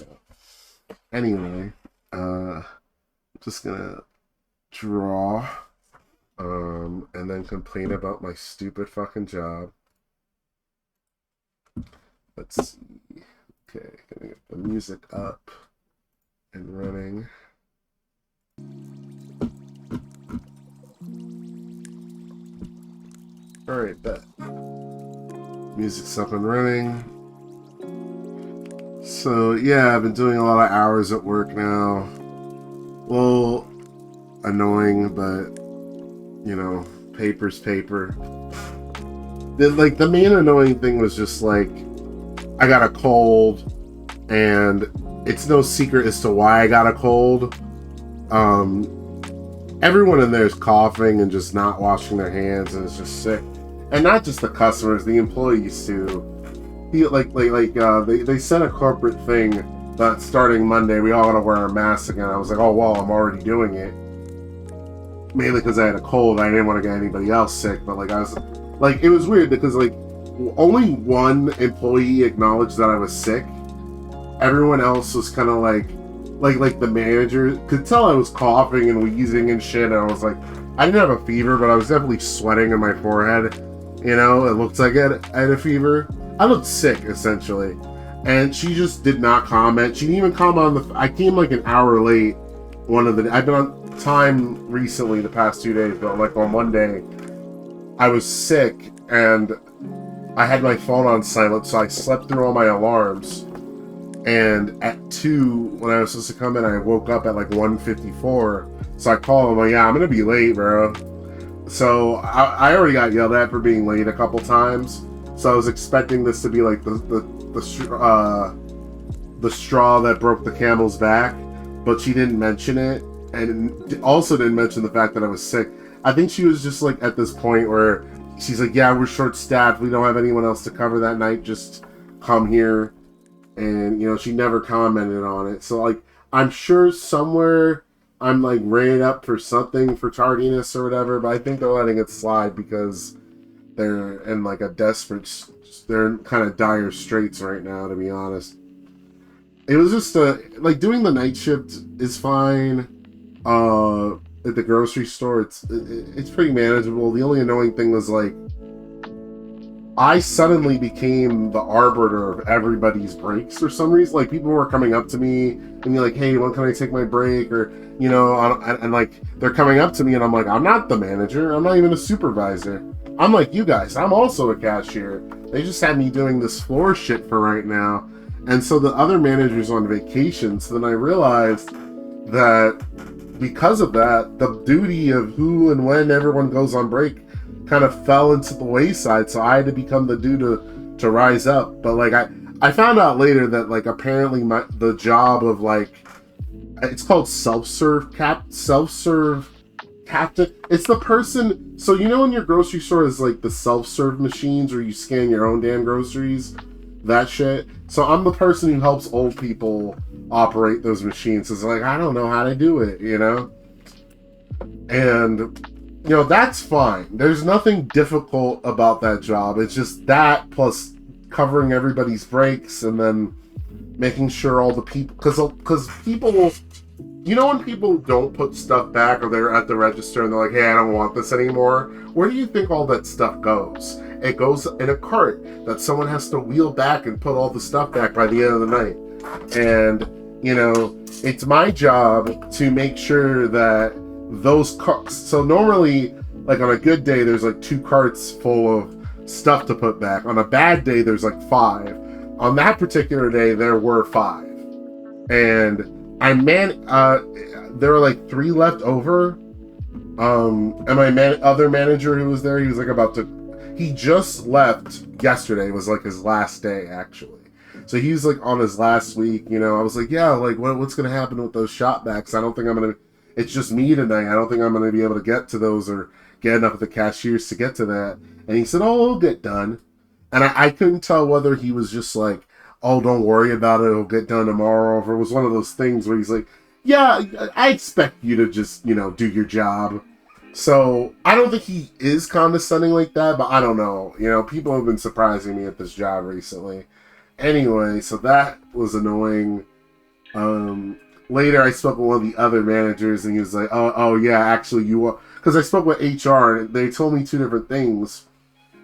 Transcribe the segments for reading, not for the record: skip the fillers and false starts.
know. Anyway, I'm just gonna draw, and then complain about my stupid fucking job. Let's see. Okay, gonna get the music up and running. Alright, bet. Music's up and running. So, yeah, I've been doing a lot of hours at work now. Well, annoying, but, you know, paper's paper. The main annoying thing was just, like, I got a cold, and it's no secret as to why I got a cold. Everyone in there is coughing and just not washing their hands, and is just sick. And not just the customers, the employees too. They sent a corporate thing that starting Monday we all gotta wear a mask again. I was like, oh well, I'm already doing it. Mainly because I had a cold, I didn't want to get anybody else sick. But like I was, like it was weird because like only one employee acknowledged that I was sick. Everyone else was kind of like the manager could tell I was coughing and wheezing and shit. And I was like, I didn't have a fever, but I was definitely sweating in my forehead. You know, it looked like I had a fever. I looked sick, essentially. And she just did not comment. She didn't even comment on I came like an hour late. I've been on time recently the past 2 days, but like on Monday, I was sick and I had my phone on silent, so I slept through all my alarms. And at 2, when I was supposed to come in, I woke up at like 1:54. So I called him, like, yeah, I'm gonna be late, bro. So I already got yelled at for being late a couple times. So I was expecting this to be like the straw that broke the camel's back, but she didn't mention it, and also didn't mention the fact that I was sick. I think she was just like at this point where she's like, yeah, we're short-staffed. We don't have anyone else to cover that night. Just come here. And, you know, she never commented on it. So, like, I'm sure somewhere I'm, like, rated up for something for tardiness or whatever, but I think they're letting it slide because they're in, like, they're in kind of dire straits right now, to be honest. It was just, like, doing the night shift is fine. At the grocery store, it's pretty manageable. The only annoying thing was, like, I suddenly became the arbiter of everybody's breaks for some reason. Like, people were coming up to me and be like, hey, when can I take my break? Or, you know, and like, they're coming up to me and I'm like, I'm not the manager. I'm not even a supervisor. I'm like you guys. I'm also a cashier. They just had me doing this floor shit for right now. And so the other manager's on vacation. So then I realized that because of that, the duty of who and when everyone goes on break kind of fell into the wayside, so I had to become the dude to rise up. But like I found out later that like apparently the job of like it's called self-serve captain. It's the person. So you know in your grocery store is like the self-serve machines where you scan your own damn groceries, that shit. So I'm the person who helps old people operate those machines. It's like I don't know how to do it, you know, and. You know, that's fine. There's nothing difficult about that job. It's just that plus covering everybody's breaks and then making sure all the people... Because people will... You know when people don't put stuff back or they're at the register and they're like, hey, I don't want this anymore? Where do you think all that stuff goes? It goes in a cart that someone has to wheel back and put all the stuff back by the end of the night. And, you know, it's my job to make sure that those carts. So normally, like on a good day, there's like 2 carts full of stuff to put back. On a bad day, there's like 5. On that particular day, there were 5, and there were like 3 left over. And my other manager who was there, he was like he just left yesterday. It was like his last day actually. So he's like on his last week. You know, I was like, yeah, like what's gonna happen with those shop backs? I don't think I'm gonna. It's just me tonight. I don't think I'm going to be able to get to those or get enough of the cashiers to get to that. And he said, oh, it'll get done. And I couldn't tell whether he was just like, oh, don't worry about it. It'll get done tomorrow. Or if it was one of those things where he's like, yeah, I expect you to just, you know, do your job. So I don't think he is condescending like that, but I don't know. You know, people have been surprising me at this job recently. Anyway, so that was annoying. Later, I spoke with one of the other managers, and he was like, "Oh yeah, actually, you are." Because I spoke with HR, and they told me two different things.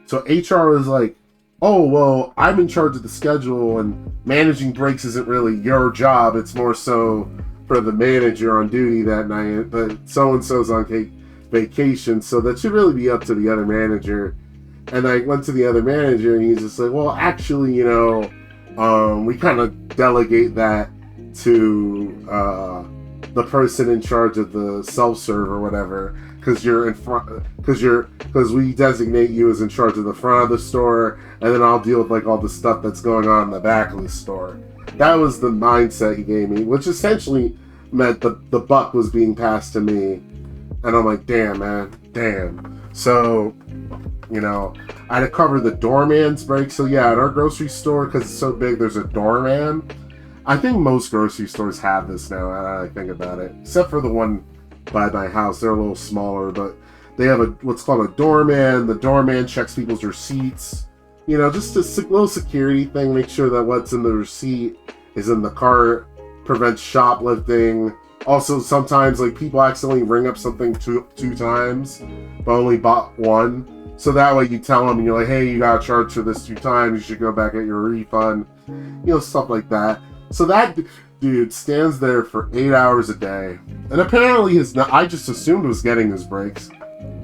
So HR was like, "Oh well, I'm in charge of the schedule, and managing breaks isn't really your job. It's more so for the manager on duty that night. But so and so's on vacation, so that should really be up to the other manager." And I went to the other manager, and he's just like, "Well, actually, we kind of delegate that to the person in charge of the self-serve or whatever, because you're in front, because we designate you as in charge of the front of the store, and then I'll deal with like all the stuff that's going on in the back of the store." That was the mindset he gave me, which essentially meant the buck was being passed to me, and I'm like, damn, man, damn. So, I had to cover the doorman's break. So yeah, at our grocery store, because it's so big, there's a doorman. I think most grocery stores have this now, now that I think about it. Except for the one by my house. They're a little smaller, but they have what's called a doorman. The doorman checks people's receipts. Just a little security thing. Make sure that what's in the receipt is in the cart. Prevents shoplifting. Also, sometimes like people accidentally ring up something two times, but only bought one. So that way you tell them, and you're like, hey, you got charged for this 2 times. You should go back at your refund. Stuff like that. So that dude stands there for 8 hours a day, and apparently I just assumed was getting his breaks.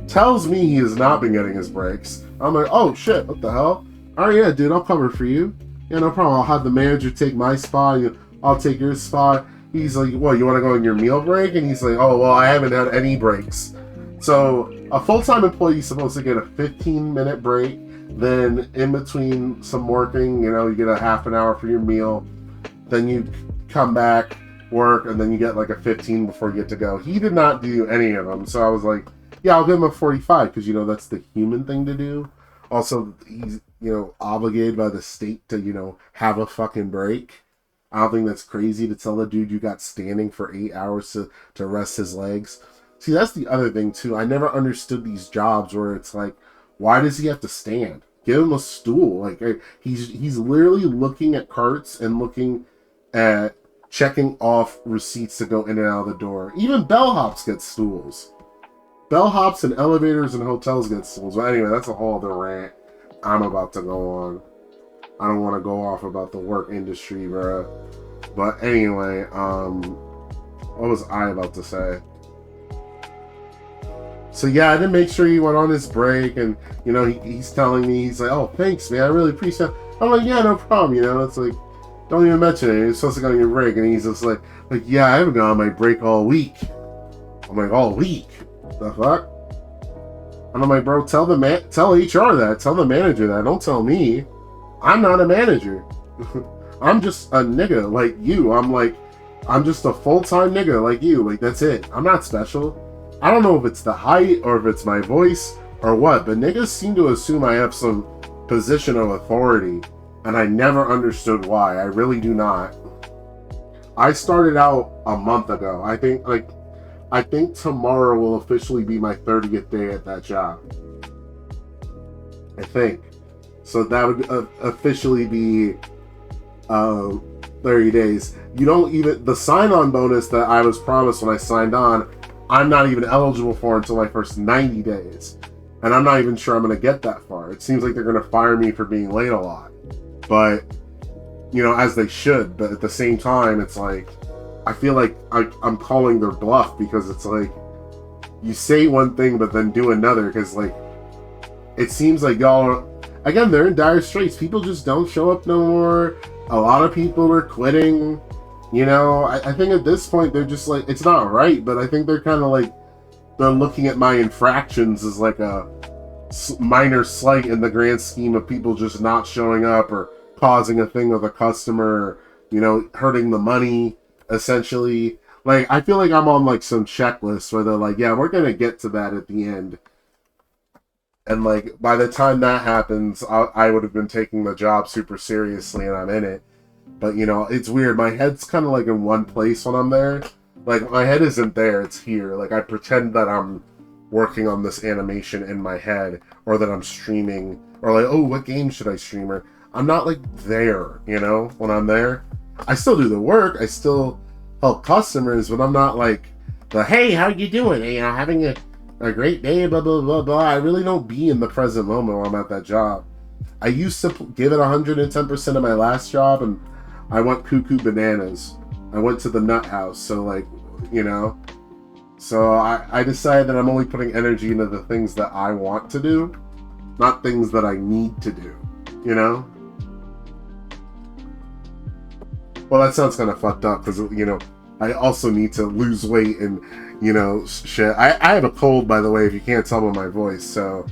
Tells me he has not been getting his breaks. I'm like, oh shit, what the hell? Oh yeah, dude, I'll cover for you. Yeah, no problem. I'll have the manager take my spot. I'll take your spot. He's like, what, you want to go on your meal break? And he's like, oh, well, I haven't had any breaks. So a full-time employee is supposed to get a 15-minute break. Then in between some working, you get a half an hour for your meal. Then you come back, work, and then you get like a 15 before you get to go. He did not do any of them. So I was like, yeah, I'll give him a 45 because, that's the human thing to do. Also, he's, obligated by the state to, have a fucking break. I don't think that's crazy to tell the dude you got standing for 8 hours to rest his legs. See, that's the other thing, too. I never understood these jobs where it's like, why does he have to stand? Give him a stool. Like, he's literally looking at carts and looking at checking off receipts to go in and out of the door. Even bellhops get stools. Bellhops and elevators and hotels get stools. But anyway, that's a whole other rant I'm about to go on. I don't want to go off about the work industry, bro. But anyway, what was I about to say? So yeah, I didn't make sure he went on his break, and he's telling me, he's like, oh, thanks, man, I really appreciate it. I'm like, yeah, no problem. It's like, don't even mention it. You're supposed to go on your break, and he's just like, yeah, I haven't gone on my break all week. I'm like, all week? The fuck? And I'm like, bro, tell HR that. Tell the manager that. Don't tell me. I'm not a manager. I'm just a nigga like you. I'm just a full-time nigga like you. Like, that's it. I'm not special. I don't know if it's the height or if it's my voice or what, but niggas seem to assume I have some position of authority, and I never understood why. I really do not. I started out a month ago. I think tomorrow will officially be my 30th day at that job. I think. So that would officially be 30 days. The sign-on bonus that I was promised when I signed on, I'm not even eligible for until my first 90 days. And I'm not even sure I'm going to get that far. It seems like they're going to fire me for being late a lot. But, as they should. But at the same time, it's like, I feel like I'm calling their bluff, because it's like, you say one thing but then do another, because like, it seems like y'all again, they're in dire straits. People just don't show up no more. A lot of people are quitting. I think at this point they're just like, it's not right, but I think they're kind of like, they're looking at my infractions as like a minor slight in the grand scheme of people just not showing up or causing a thing with a customer, hurting the money, essentially. Like, I feel like I'm on like some checklist where they're like, yeah, we're going to get to that at the end. And like, by the time that happens, I would have been taking the job super seriously, and I'm in it. But it's weird. My head's kind of like in one place when I'm there. Like, my head isn't there, it's here. Like, I pretend that I'm working on this animation in my head, or that I'm streaming, or like, oh, what game should I stream? Or I'm not like there, when I'm there. I still do the work. I still help customers, but I'm not like the, hey, how you doing? Hey, having a great day, blah, blah, blah, blah. I really don't be in the present moment while I'm at that job. I used to give it 110% of my last job, and I went cuckoo bananas. I went to the nut house. So, like, you know, so I decided that I'm only putting energy into the things that I want to do, not things that I need to do, you know? Well, that sounds kind of fucked up because, you know, I also need to lose weight and, you know, shit. I have a cold, by the way, if you can't tell by my voice. So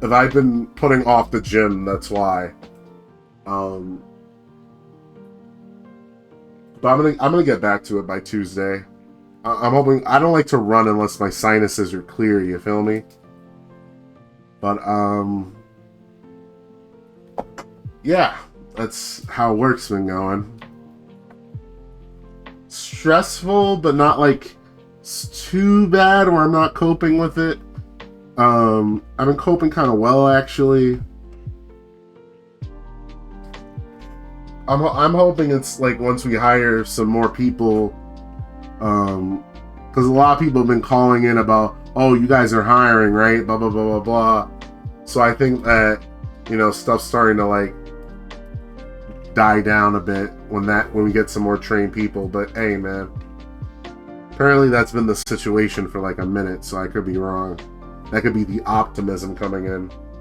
if I've been putting off the gym, that's why. But I'm gonna get back to it by Tuesday. I'm hoping. I don't like to run unless my sinuses are clear. You feel me? But yeah, that's how work's been going. Stressful, but not like it's too bad where I'm not coping with it. I've been coping kind of well, actually. I'm hoping it's like once we hire some more people, because a lot of people have been calling in about, oh, you guys are hiring, right? Blah blah blah blah blah. So I think that, you know, stuff's starting to like die down a bit when we get some more trained people. But hey, man, apparently that's been the situation for like a minute, so I could be wrong. That could be the optimism coming in.